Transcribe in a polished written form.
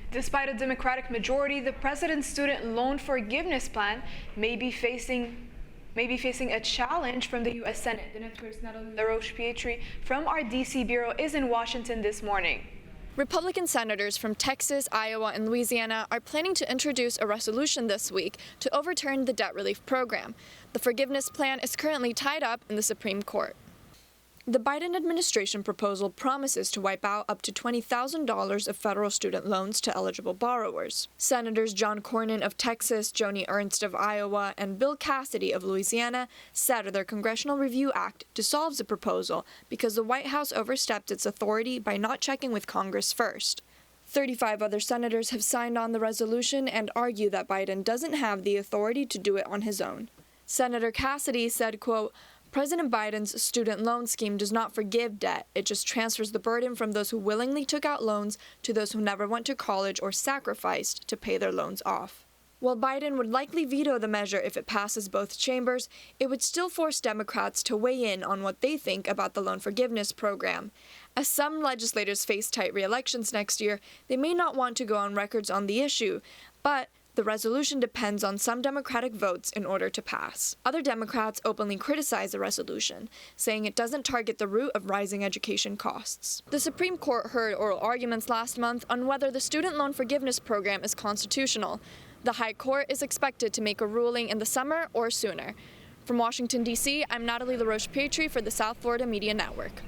Despite a Democratic majority, the president's student loan forgiveness plan may be facing a challenge from the U.S. Senate. The network's Natalie LaRoche-Pietri from our D.C. bureau is in Washington this morning. Republican senators from Texas, Iowa, and Louisiana are planning to introduce a resolution this week to overturn the debt relief program. The forgiveness plan is currently tied up in the Supreme Court. The Biden administration proposal promises to wipe out up to $20,000 of federal student loans to eligible borrowers. Senators John Cornyn of Texas, Joni Ernst of Iowa, and Bill Cassidy of Louisiana said their Congressional Review Act dissolves the proposal because the White House overstepped its authority by not checking with Congress first. 35 other senators have signed on the resolution and argue that Biden doesn't have the authority to do it on his own. Senator Cassidy said, quote, President Biden's student loan scheme does not forgive debt. It just transfers the burden from those who willingly took out loans to those who never went to college or sacrificed to pay their loans off. While Biden would likely veto the measure if it passes both chambers, it would still force Democrats to weigh in on what they think about the loan forgiveness program. As some legislators face tight re-elections next year, they may not want to go on records on the issue, but the resolution depends on some Democratic votes in order to pass. Other Democrats openly criticize the resolution, saying it doesn't target the root of rising education costs. The Supreme Court heard oral arguments last month on whether the student loan forgiveness program is constitutional. The High Court is expected to make a ruling in the summer or sooner. From Washington, D.C., I'm Natalie LaRoche-Pietri for the South Florida Media Network.